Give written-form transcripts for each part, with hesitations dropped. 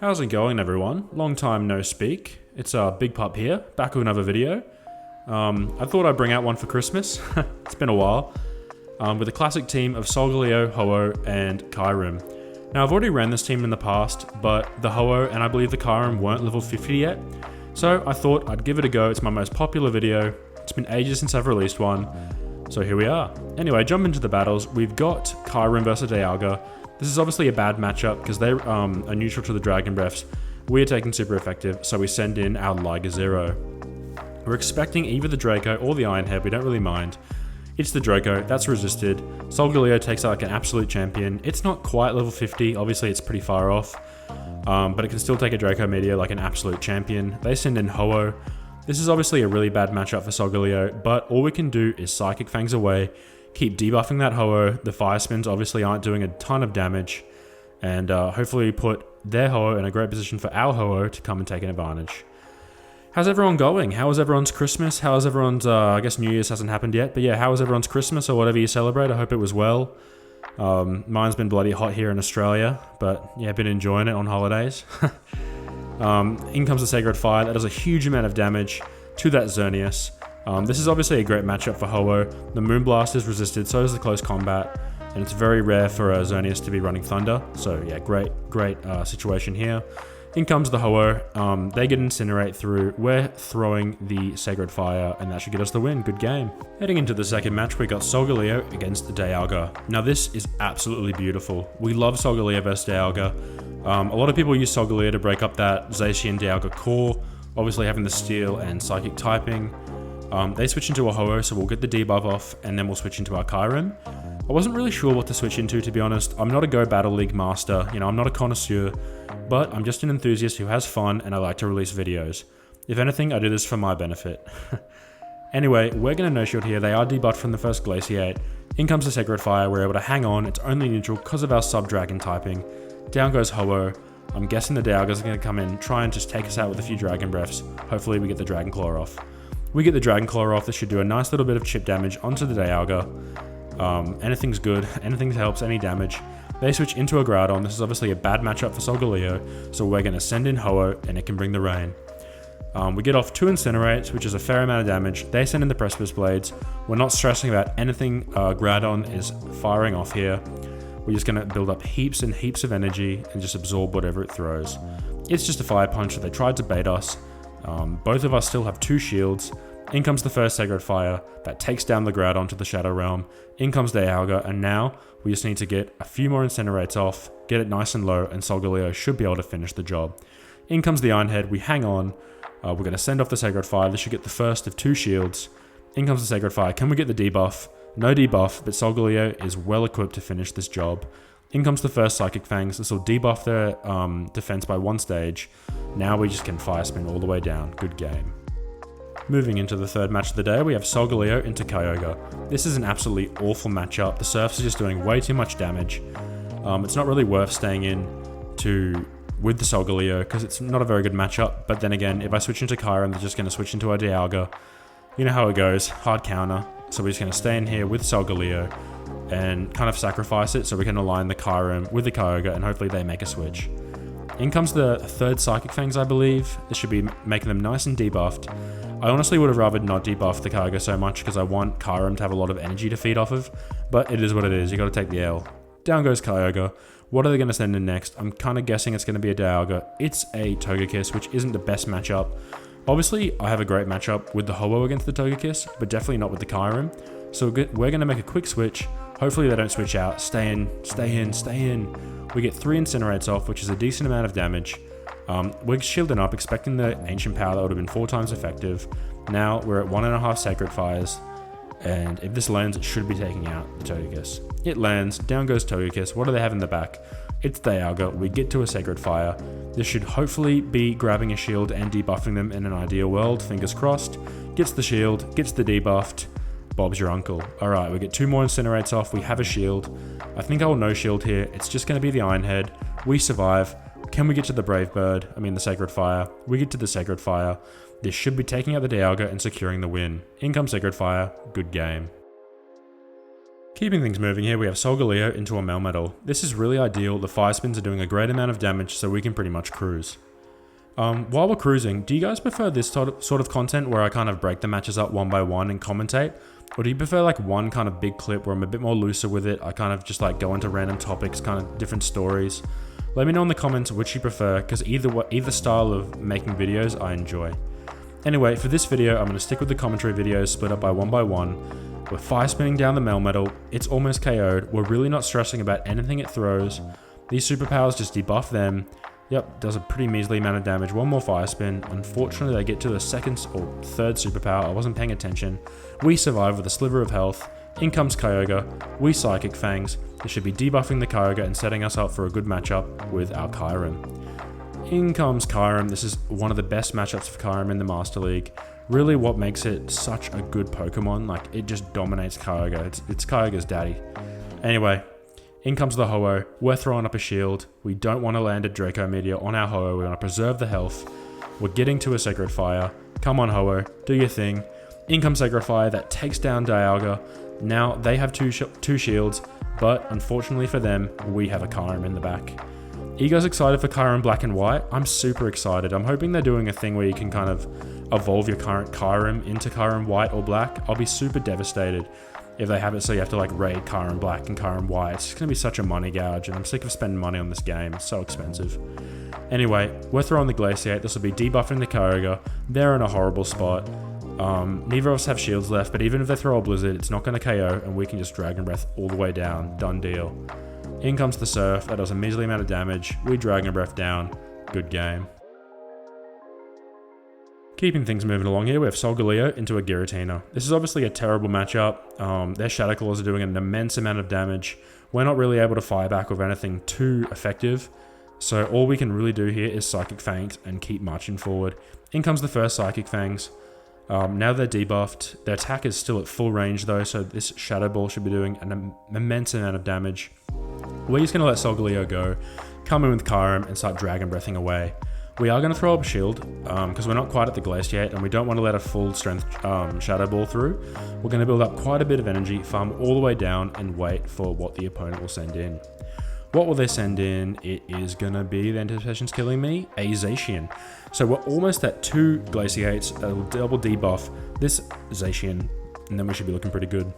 How's it going, everyone? Long time no speak. It's Big Pup here, back with another video. I thought I'd bring out one for Christmas. It's been a while. With a classic team of Solgaleo, Ho-Oh, and kyurem. Now, I've already ran this team in the past, but the Ho-Oh and I believe the kyurem weren't level 50 yet. So I thought I'd give it a go. It's my most popular video. It's been ages since I've released one. So here we are. Anyway, jump into the battles. We've got kyurem versus Dialga. This is obviously a bad matchup because they are neutral to the Dragon Breaths. We are taking super effective, so we send in our Liger Zero. We're expecting either the Draco or the Iron Head, we don't really mind. It's the Draco, that's resisted. Solgaleo takes out like an absolute champion. It's not quite level 50, obviously it's pretty far off. But it can still take a Draco Meteor like an absolute champion. They send in Ho-Oh. This is obviously a really bad matchup for Solgaleo, but all we can do is Psychic Fangs away. Keep debuffing that Ho-Oh. The Fire Spins obviously aren't doing a ton of damage. And hopefully put their Ho-Oh in a great position for our Ho-Oh to come and take an advantage. How's everyone going? How was everyone's Christmas? How was everyone's, I guess New Year's hasn't happened yet. But yeah, how was everyone's Christmas or whatever you celebrate? I hope it was well. Mine's been bloody hot here in Australia. But yeah, been enjoying it on holidays. In comes the Sacred Fire. That does a huge amount of damage to that Xerneas. This is obviously a great matchup for Ho-Oh. The Moonblast is resisted, so is the Close Combat, and it's very rare for Xerneas to be running Thunder, so yeah, great situation here. In comes the Ho-Oh, they get Incinerate through, we're throwing the Sacred Fire, and that should get us the win, good game. Heading into the second match, we got Solgaleo against the Dialga. Now this is absolutely beautiful. We love Solgaleo versus Dialga. A lot of people use Solgaleo to break up that Zacian Dialga core, obviously having the Steel and Psychic typing. They switch into a Ho-Oh, so we'll get the debuff off, and then we'll switch into our kyurem. I wasn't really sure what to switch into, to be honest. I'm not a Go Battle League master, I'm not a connoisseur, but I'm just an enthusiast who has fun, and I like to release videos. If anything, I do this for my benefit. Anyway, we're going to no-shield here. They are debuffed from the first Glaciate. In comes the Sacred Fire. We're able to hang on. It's only neutral because of our Sub-Dragon typing. Down goes Ho-Oh. I'm guessing the Dialgas are going to come in, try and just take us out with a few Dragon Breaths. Hopefully we get the Dragon Claw off. We get the Dragon Claw off. This should do a nice little bit of chip damage onto the Dialga. Anything's good. Anything helps, any damage. They switch into a Groudon. This is obviously a bad matchup for Solgaleo, so we're going to send in Ho-Oh, and it can bring the rain. We get off 2 Incinerates, which is a fair amount of damage. They send in the Precipice Blades. We're not stressing about anything Groudon is firing off here. We're just going to build up heaps and heaps of energy and just absorb whatever it throws. It's just a Fire Punch. They tried to bait us. Both of us still have 2 shields. In comes the first Sacred Fire that takes down the Groudon to the Shadow Realm. In comes Dialga, and now we just need to get a few more Incinerates off, get it nice and low, and Solgaleo should be able to finish the job. In comes the Iron Head, we hang on. We're going to send off the Sacred Fire. This should get the first of 2 shields. In comes the Sacred Fire. Can we get the debuff? No debuff, but Solgaleo is well equipped to finish this job. In comes the first Psychic Fangs. This will debuff their defense by 1 stage. Now we just can Fire Spin all the way down. Good game. Moving into the third match of the day, we have Solgaleo into Kyogre. This is an absolutely awful matchup. The Surfs are just doing way too much damage. It's not really worth staying in with the Solgaleo because it's not a very good matchup. But then again, if I switch into Kyurem, they're just going to switch into a Dialga. You know how it goes. Hard counter. So we're just going to stay in here with Solgaleo and kind of sacrifice it so we can align the Kyurem with the Kyogre and hopefully they make a switch. In comes the third Psychic Fangs, I believe. This should be making them nice and debuffed. I honestly would have rather not debuff the Kyogre so much because I want Kyurem to have a lot of energy to feed off of, but it is what it is. You got to take the L. Down goes Kyogre. What are they going to send in next? I'm kind of guessing it's going to be a Dialga. It's a Togekiss, which isn't the best matchup. Obviously, I have a great matchup with the Ho-Oh against the Togekiss, but definitely not with the Kyurem. So we're going to make a quick switch. Hopefully they don't switch out. Stay in, stay in, stay in. We get 3 Incinerates off, which is a decent amount of damage. We're shielding up, expecting the Ancient Power that would have been 4 times effective. Now we're at 1.5 Sacred Fires, and if this lands, it should be taking out the Togekiss. It lands, down goes Togekiss. What do they have in the back? It's Dialga. We get to a Sacred Fire. This should hopefully be grabbing a shield and debuffing them in an ideal world, fingers crossed. Gets the shield, gets the debuffed. Bob's your uncle. Alright, we get 2 more Incinerates off. We have a shield. I think I will no shield here. It's just going to be the Iron Head. We survive. Can we get to the Brave Bird? I mean the Sacred Fire. We get to the Sacred Fire. This should be taking out the Dialga and securing the win. In comes Sacred Fire. Good game. Keeping things moving here, we have Solgaleo into a Melmetal. This is really ideal, the fire spins are doing a great amount of damage, so we can pretty much cruise. While we're cruising, do you guys prefer this sort of content where I kind of break the matches up one by one and commentate? Or do you prefer like one kind of big clip where I'm a bit more looser with it? I kind of just like go into random topics, kind of different stories. Let me know in the comments which you prefer, because either style of making videos I enjoy. Anyway, for this video, I'm going to stick with the commentary videos split up by one. We're fire spinning down the Melmetal, it's almost KO'd, we're really not stressing about anything it throws. These superpowers just debuff them. Yep, does a pretty measly amount of damage. One more fire spin. Unfortunately, they get to the second or third superpower. I wasn't paying attention. We survive with a sliver of health. In comes Kyogre. We Psychic Fangs. This should be debuffing the Kyogre and setting us up for a good matchup with our Kyurem. In comes Kyurem. This is one of the best matchups for Kyurem in the Master League. Really what makes it such a good Pokemon. Like, it just dominates Kyogre. It's Kyogre's daddy. Anyway. In comes the Ho-Oh, we're throwing up a shield, we don't want to land a Draco Meteor on our Ho-Oh, we want to preserve the health, we're getting to a Sacred Fire, come on Ho-Oh, do your thing. In comes Sacred Fire, that takes down Dialga. Now they have two shields, but unfortunately for them, we have a Kyurem in the back. Are you guys excited for Kyurem Black and White? I'm super excited, I'm hoping they're doing a thing where you can kind of evolve your current Kyurem into Kyurem White or Black. I'll be super devastated if they have it so you have to like raid Kyurem Black and Kyurem White. It's going to be such a money gouge and I'm sick of spending money on this game. It's so expensive. Anyway, we're throwing the Glaciate. This will be debuffing the Kyogre. They're in a horrible spot. Neither of us have shields left, but even if they throw a Blizzard, it's not going to KO and we can just Dragon Breath all the way down. Done deal. In comes the Surf. That does a measly amount of damage. We Dragon Breath down. Good game. Keeping things moving along here, we have Solgaleo into a Giratina. This is obviously a terrible matchup. Their Shadow Claws are doing an immense amount of damage. We're not really able to fire back with anything too effective. So all we can really do here is Psychic Fangs and keep marching forward. In comes the first Psychic Fangs. Now they're debuffed. Their attack is still at full range though, so this Shadow Ball should be doing an immense amount of damage. We're just going to let Solgaleo go, come in with Kyurem and start Dragon Breathing away. We are going to throw up a shield, because we're not quite at the Glaciate, and we don't want to let a full strength Shadow Ball through. We're going to build up quite a bit of energy, farm all the way down, and wait for what the opponent will send in. What will they send in? It is going to be, the anticipation's killing me, a Zacian. So we're almost at 2 Glaciates, a double debuff this Zacian, and then we should be looking pretty good.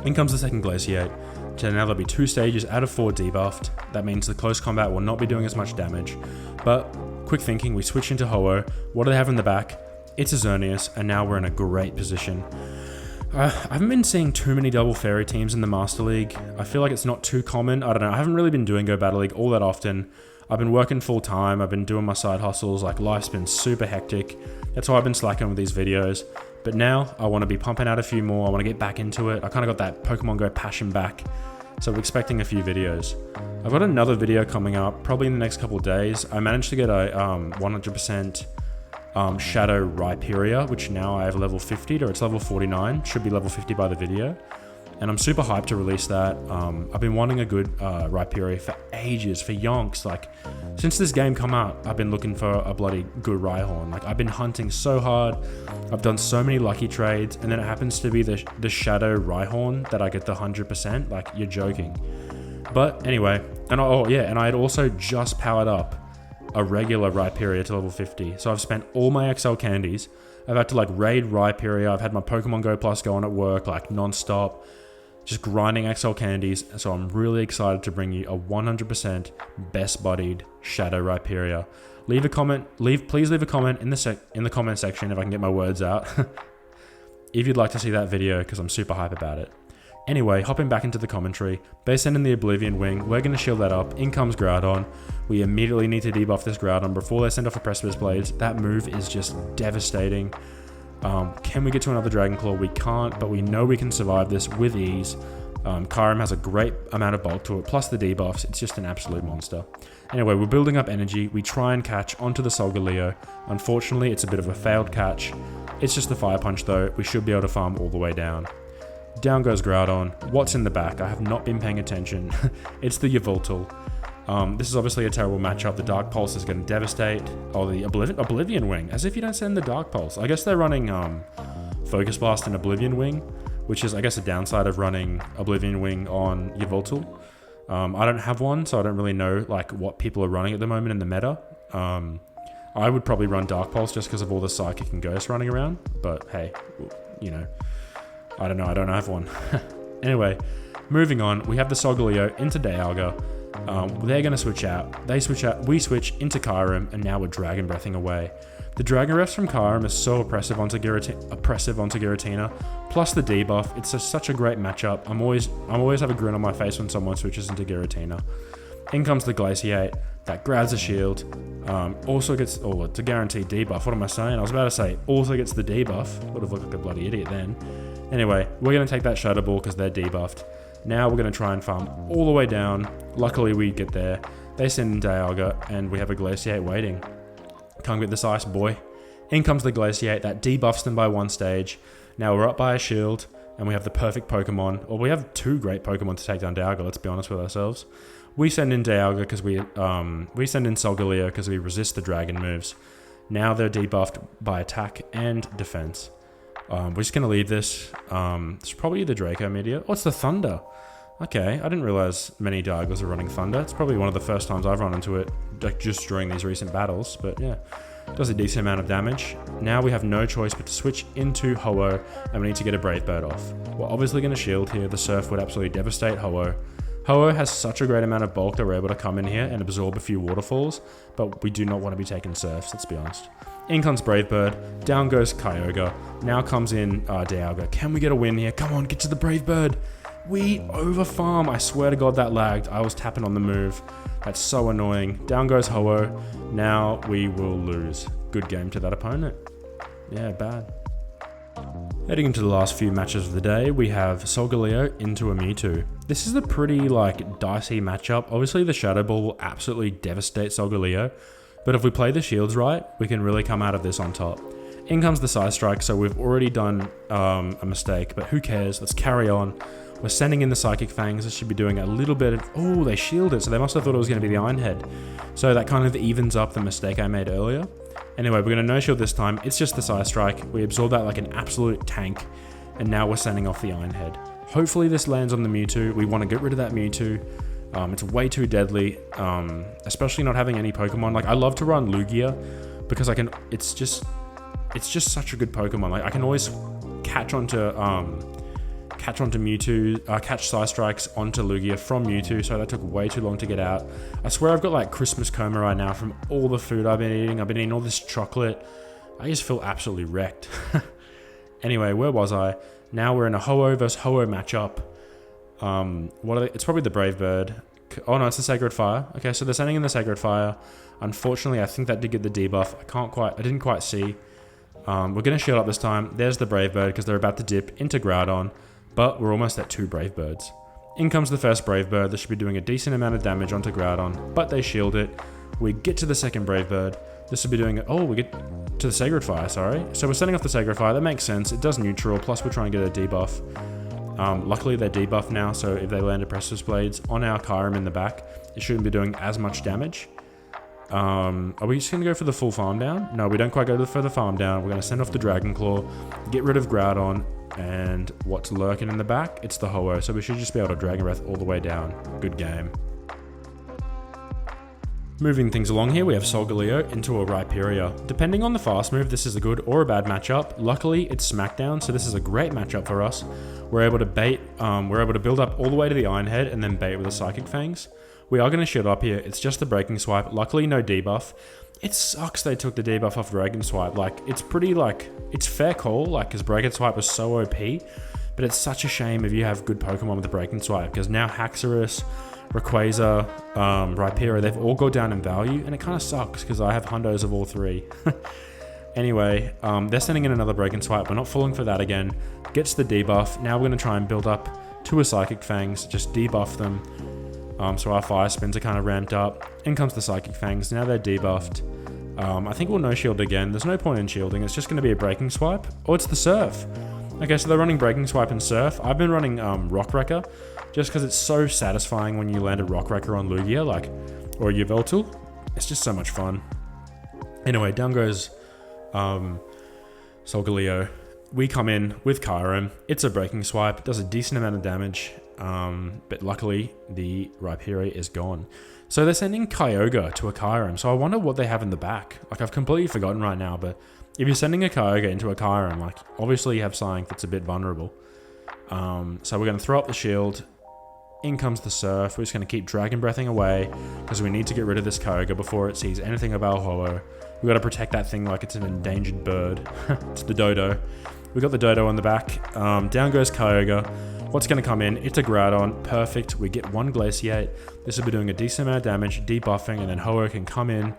In comes the second Glaciate. So now there'll be 2 stages out of 4 debuffed. That means the close combat will not be doing as much damage, but quick thinking, we switch into Ho-Oh. What do they have in the back? It's a Xerneas, and now we're in a great position. I haven't been seeing too many double fairy teams in the Master League. I feel like it's not too common. I don't know. I haven't really been doing Go Battle League all that often. I've been working full time. I've been doing my side hustles. Like, life's been super hectic. That's why I've been slacking with these videos. But now I want to be pumping out a few more. I want to get back into it. I kind of got that Pokemon Go passion back. So we're expecting a few videos. I've got another video coming up, probably in the next couple of days. I managed to get a 100% Shadow Rhyperior, which now I have level 50, or it's level 49. Should be level 50 by the video. And I'm super hyped to release that. I've been wanting a good Rhyperior for ages, for yonks. Like, since this game come out, I've been looking for a bloody good Rhyhorn. Like, I've been hunting so hard. I've done so many lucky trades, and then it happens to be the Shadow Rhyhorn that I get the 100%. Like, you're joking. But anyway, and I had also just powered up a regular Rhyperior to level 50. So I've spent all my XL candies. I've had to like raid Rhyperior. I've had my Pokemon Go Plus going at work like non-stop. Just grinding XL candies, so I'm really excited to bring you a 100% best buddied Shadow Rhyperior. Leave a comment, please leave a comment in the comment section if I can get my words out. If you'd like to see that video, because I'm super hype about it. Anyway, hopping back into the commentary, they send in the Oblivion Wing, we're going to shield that up, in comes Groudon. We immediately need to debuff this Groudon before they send off the Precipice Blades. That move is just devastating. Can we get to another Dragon Claw? We can't, but we know we can survive this with ease. Kyurem has a great amount of bulk to it, plus the debuffs. It's just an absolute monster. Anyway, we're building up energy. We try and catch onto the Solgaleo. Unfortunately, it's a bit of a failed catch. It's just the Fire Punch though. We should be able to farm all the way down. Down goes Groudon. What's in the back? I have not been paying attention. It's the Yveltal. This is obviously a terrible matchup. The Dark Pulse is going to devastate. Oh, the Oblivion Wing. As if you don't send the Dark Pulse. I guess they're running Focus Blast and Oblivion Wing, which is, I guess, a downside of running Oblivion Wing on Yveltal. I don't have one, so I don't really know like what people are running at the moment in the meta. I would probably run Dark Pulse just because of all the Psychic and Ghost running around, but hey, you know, I don't know, I don't have one. Anyway, moving on, we have the Solgaleo into Dialga. They're going to switch out. They switch out, we switch into Kyurem, and now we're Dragon Breathing away. The Dragon Breath from Kyurem is so oppressive onto Giratina, plus the debuff. It's just such a great matchup. I'm always have a grin on my face when someone switches into Giratina. In comes the Glaciate, that grabs a shield, also gets, oh, it's a guaranteed debuff. What am I saying? I was about to say, also gets the debuff. Would have looked like a bloody idiot then. Anyway, we're going to take that Shadow Ball because they're debuffed. Now we're going to try and farm all the way down. Luckily we get there. They send in Dialga, and we have a Glaciate waiting. Can't get this ice, boy. In comes the Glaciate, that debuffs them by one stage. Now we're up by a shield, and we have the perfect Pokemon. Or we have two great Pokemon to take down Dialga, let's be honest with ourselves. We send in Dialga because we send in Solgaleo because we resist the dragon moves. Now they're debuffed by attack and defense. We're just going to leave this. It's probably the Draco Meteor. Oh, it's the Thunder. Okay, I didn't realize many Dialgas are running Thunder. It's probably one of the first times I've run into it, like just during these recent battles, but yeah. Does a decent amount of damage. Now we have no choice but to switch into Ho-Oh, and we need to get a Brave Bird off. We're obviously going to shield here. The Surf would absolutely devastate Ho-Oh. Ho-Oh has such a great amount of bulk that we're able to come in here and absorb a few waterfalls, but we do not want to be taking Surfs, let's be honest. In comes Brave Bird, down goes Kyogre, now comes in Dialga. Can we get a win here? Come on, get to the Brave Bird. We overfarm. I swear to God that lagged. I was tapping on the move. That's so annoying. Down goes Ho-Oh. Now we will lose. Good game to that opponent. Yeah, bad. Heading into the last few matches of the day, we have Solgaleo into a Mewtwo. This is a pretty dicey matchup. Obviously the Shadow Ball will absolutely devastate Solgaleo, but if we play the shields right, we can really come out of this on top. In comes the Side Strike, so we've already done a mistake, but who cares? Let's carry on. We're sending in the Psychic Fangs. This should be doing a little bit of... Oh, they shield it, so they must have thought it was going to be the Iron Head. So that kind of evens up the mistake I made earlier. Anyway, we're going to no-shield this time. It's just the Side Strike. We absorb that like an absolute tank. And now we're sending off the Iron Head. Hopefully this lands on the Mewtwo. We want to get rid of that Mewtwo. It's way too deadly, especially not having any Pokemon. Like, I love to run Lugia because I can... It's just such a good Pokemon. Like, I can always catch onto Mewtwo, catch Side Strikes onto Lugia from Mewtwo, so that took way too long to get out. I swear I've got like Christmas coma right now from all the food I've been eating. I've been eating all this chocolate. I just feel absolutely wrecked. Anyway, where was I? Now we're in a Ho-Oh versus Ho-Oh matchup. What are they? It's probably the Brave Bird. Oh no, it's the Sacred Fire. Okay, so they're sending in the Sacred Fire. Unfortunately, I think that did get the debuff. I didn't quite see. We're going to shield up this time. There's the Brave Bird because they're about to dip into Groudon. But we're almost at 2 Brave Birds. In comes the first Brave Bird. This should be doing a decent amount of damage onto Groudon, but they shield it. We get to the second Brave Bird. This will be doing... Oh, we get to the Sacred Fire, sorry. So we're sending off the Sacred Fire. That makes sense. It does neutral, plus we're trying to get a debuff. Luckily, they're debuffed now, so if they land a Precious Blades on our Kyurem in the back, it shouldn't be doing as much damage. Are we just going to go for the full farm down? No, we don't quite go for the farm down. We're going to send off the Dragon Claw, get rid of Groudon, and what's lurking in the back? It's the Ho-Oh, so we should just be able to Dragon Breath all the way down. Good game. Moving things along here, we have Solgaleo into a Rhyperior. Depending on the fast move, this is a good or a bad matchup. Luckily, it's Smackdown, so this is a great matchup for us. We're able to bait, we're able to build up all the way to the Iron Head and then bait with the Psychic Fangs. We are going to shield up here. It's just the Breaking Swipe. Luckily, no debuff. It sucks they took the debuff off Breaking Swipe. Like, it's pretty, it's fair call, because Breaking Swipe was so OP, but it's such a shame if you have good Pokemon with the Breaking Swipe, because now Haxorus, Rayquaza, Rhyperior, they've all gone down in value, and it kind of sucks, because I have hundos of all 3. Anyway, they're sending in another Breaking Swipe. We're not falling for that again. Gets the debuff. Now we're going to try and build up to a Psychic Fangs, just debuff them. So our Fire Spins are kind of ramped up. In comes the Psychic Fangs. Now they're debuffed. I think we'll no-shield again. There's no point in shielding. It's just going to be a Breaking Swipe. Oh, it's the Surf. Okay, so they're running Breaking Swipe and Surf. I've been running Rock Wrecker just because it's so satisfying when you land a Rock Wrecker on Lugia, or Yveltal. It's just so much fun. Anyway, down goes Solgaleo. We come in with kyurem. It's a breaking swipe. It does a decent amount of damage. But luckily, the Rhyperior is gone. So they're sending Kyogre to a kyurem. So I wonder what they have in the back. Like, I've completely forgotten right now, but if you're sending a Kyogre into a kyurem, like, obviously you have something that's a bit vulnerable. So we're going to throw up the shield. In comes the Surf. We're just going to keep Dragon Breathing away because we need to get rid of this Kyogre before it sees anything of our Ho-Oh. We've got to protect that thing like it's an endangered bird. It's the Dodo. We've got the Dodo on the back. Down goes Kyogre. What's going to come in? It's a Groudon. Perfect. We get one Glaciate. This will be doing a decent amount of damage, debuffing, and then Ho-Oh can come in,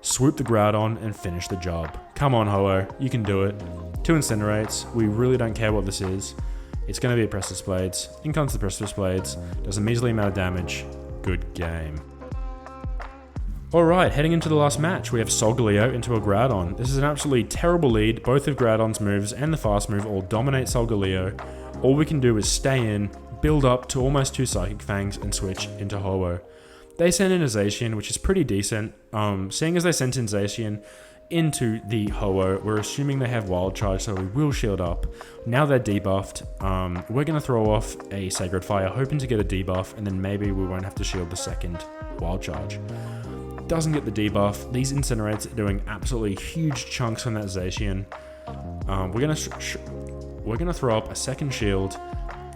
swoop the Groudon, and finish the job. Come on, Ho-Oh. You can do it. 2 Incinerates. We really don't care what this is. It's going to be a Precipice Blades. In comes the Precipice Blades. Does a measly amount of damage. Good game. Alright, heading into the last match, we have Solgaleo into a Groudon. This is an absolutely terrible lead. Both of Groudon's moves and the fast move all dominate Solgaleo. All we can do is stay in, build up to almost 2 Psychic Fangs, and switch into Ho-Oh. They send in a Zacian, which is pretty decent. Seeing as they sent in Zacian into the Ho-Oh, we're assuming they have Wild Charge, so we will shield up. Now they're debuffed. We're going to throw off a Sacred Fire, hoping to get a debuff, and then maybe we won't have to shield the second Wild Charge. Doesn't get the debuff. These Incinerates are doing absolutely huge chunks on that Zacian. We're gonna throw up a second shield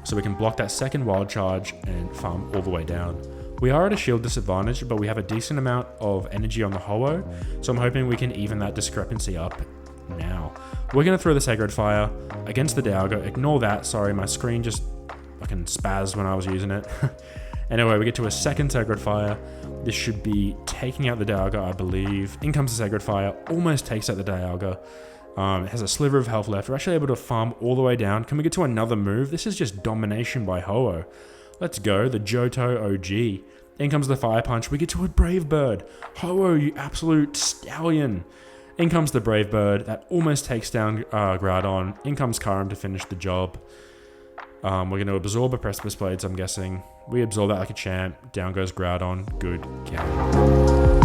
so we can block that second Wild Charge and farm all the way down. We are at a shield disadvantage, but we have a decent amount of energy on the Ho-Oh, so I'm hoping we can even that discrepancy up now. We're gonna throw the Sacred Fire against the Dialga. Ignore that. Sorry, my screen just fucking spazzed when I was using it. Anyway, we get to a second Sacred Fire. This should be taking out the Dialga, I believe. In comes the Sacred Fire, almost takes out the Dialga. It has a sliver of health left. We're actually able to farm all the way down. Can we get to another move? This is just domination by Ho-Oh. Let's go, the Johto OG. In comes the Fire Punch. We get to a Brave Bird. Ho-Oh, you absolute stallion. In comes the Brave Bird. That almost takes down Groudon. In comes kyurem to finish the job. We're going to absorb a Precipice Blades, I'm guessing. We absorb that like a champ. Down goes Groudon. Good game.